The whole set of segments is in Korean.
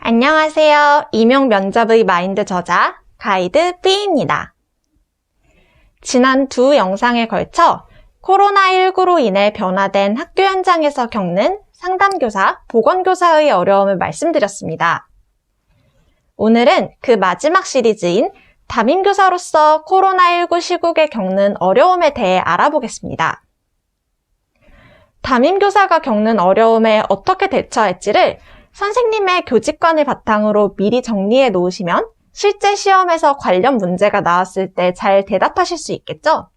안녕하세요. 임용 면접의 마인드 저자 가이드 B입니다. 지난 두 영상에 걸쳐 코로나19로 인해 변화된 학교 현장에서 겪는 상담교사, 보건교사의 어려움을 말씀드렸습니다. 오늘은 그 마지막 시리즈인 담임교사로서 코로나19 시국에 겪는 어려움에 대해 알아보겠습니다. 담임교사가 겪는 어려움에 어떻게 대처할지를 선생님의 교직관을 바탕으로 미리 정리해 놓으시면 실제 시험에서 관련 문제가 나왔을 때 잘 대답하실 수 있겠죠?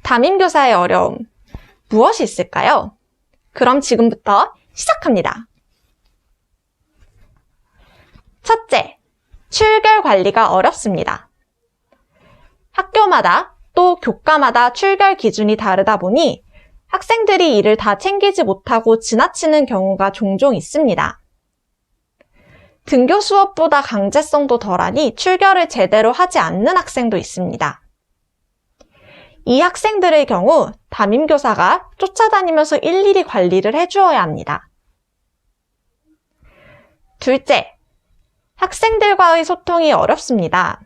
담임교사의 어려움, 무엇이 있을까요? 그럼 지금부터 시작합니다. 첫째, 출결 관리가 어렵습니다. 학교마다 또 교과마다 출결 기준이 다르다 보니 학생들이 이를 다 챙기지 못하고 지나치는 경우가 종종 있습니다. 등교 수업보다 강제성도 덜하니 출결을 제대로 하지 않는 학생도 있습니다. 이 학생들의 경우 담임교사가 쫓아다니면서 일일이 관리를 해주어야 합니다. 둘째, 학생들과의 소통이 어렵습니다.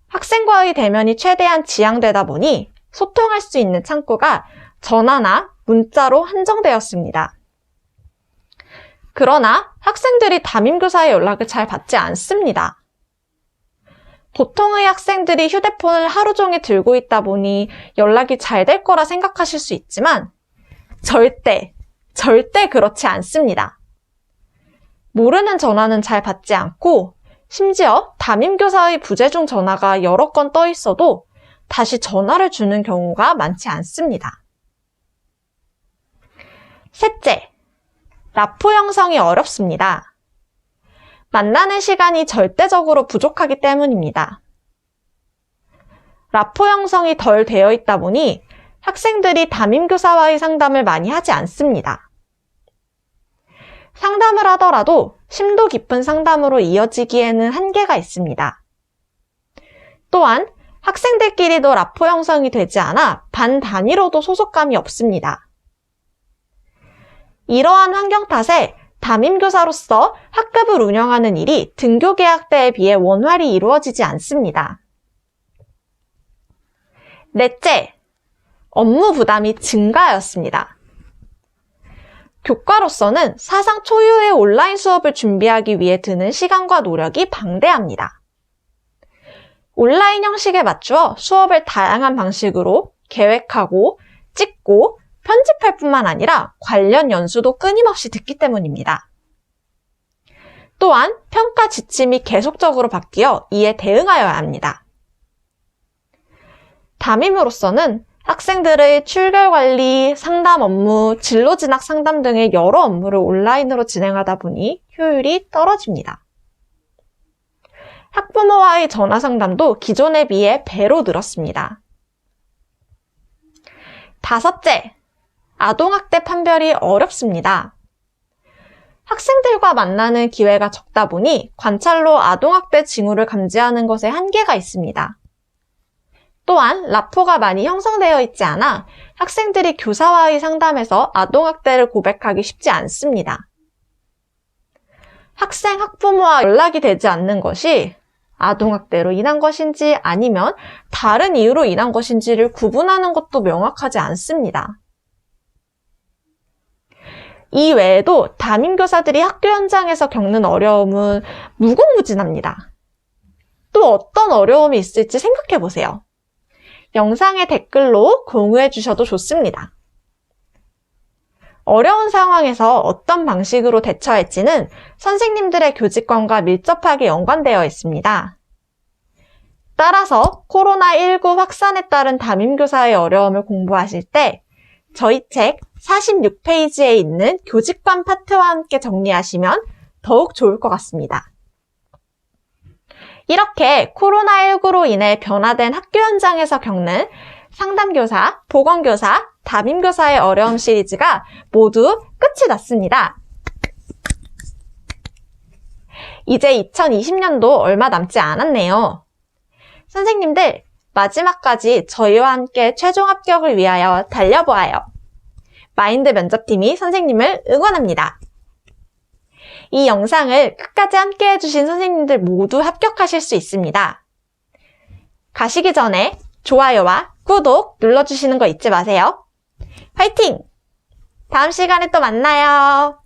학생과의 대면이 최대한 지양되다 보니 소통할 수 있는 창구가 전화나 문자로 한정되었습니다. 그러나 학생들이 담임교사의 연락을 잘 받지 않습니다. 보통의 학생들이 휴대폰을 하루 종일 들고 있다 보니 연락이 잘 될 거라 생각하실 수 있지만 절대 그렇지 않습니다. 모르는 전화는 잘 받지 않고 심지어 담임교사의 부재중 전화가 여러 건 떠 있어도 다시 전화를 주는 경우가 많지 않습니다. 셋째, 라포 형성이 어렵습니다. 만나는 시간이 절대적으로 부족하기 때문입니다. 라포 형성이 덜 되어 있다 보니 학생들이 담임교사와의 상담을 많이 하지 않습니다. 상담을 하더라도 심도 깊은 상담으로 이어지기에는 한계가 있습니다. 또한 학생들끼리도 라포 형성이 되지 않아 반 단위로도 소속감이 없습니다. 이러한 환경 탓에 담임교사로서 학급을 운영하는 일이 등교계약 때에 비해 원활히 이루어지지 않습니다. 넷째, 업무 부담이 증가하였습니다. 교과로서는 사상 초유의 온라인 수업을 준비하기 위해 드는 시간과 노력이 방대합니다. 온라인 형식에 맞추어 수업을 다양한 방식으로 계획하고 찍고 편집할 뿐만 아니라 관련 연수도 끊임없이 듣기 때문입니다. 또한 평가 지침이 계속적으로 바뀌어 이에 대응하여야 합니다. 담임으로서는 학생들의 출결 관리, 상담 업무, 진로 진학 상담 등의 여러 업무를 온라인으로 진행하다 보니 효율이 떨어집니다. 학부모와의 전화 상담도 기존에 비해 배로 늘었습니다. 다섯째, 아동학대 판별이 어렵습니다. 학생들과 만나는 기회가 적다 보니 관찰로 아동학대 징후를 감지하는 것에 한계가 있습니다. 또한 라포가 많이 형성되어 있지 않아 학생들이 교사와의 상담에서 아동학대를 고백하기 쉽지 않습니다. 학생, 학부모와 연락이 되지 않는 것이 아동학대로 인한 것인지 아니면 다른 이유로 인한 것인지를 구분하는 것도 명확하지 않습니다. 이 외에도 담임교사들이 학교 현장에서 겪는 어려움은 무궁무진합니다. 또 어떤 어려움이 있을지 생각해 보세요. 영상의 댓글로 공유해 주셔도 좋습니다. 어려운 상황에서 어떤 방식으로 대처할지는 선생님들의 교직관과 밀접하게 연관되어 있습니다. 따라서 코로나19 확산에 따른 담임교사의 어려움을 공부하실 때 저희 책 46페이지에 있는 교직관 파트와 함께 정리하시면 더욱 좋을 것 같습니다. 이렇게 코로나19로 인해 변화된 학교 현장에서 겪는 상담교사, 보건교사, 담임교사의 어려움 시리즈가 모두 끝이 났습니다. 이제 2020년도 얼마 남지 않았네요. 선생님들, 마지막까지 저희와 함께 최종 합격을 위하여 달려보아요. 마인드 면접팀이 선생님을 응원합니다. 이 영상을 끝까지 함께 해주신 선생님들 모두 합격하실 수 있습니다. 가시기 전에 좋아요와 구독 눌러주시는 거 잊지 마세요. 화이팅! 다음 시간에 또 만나요.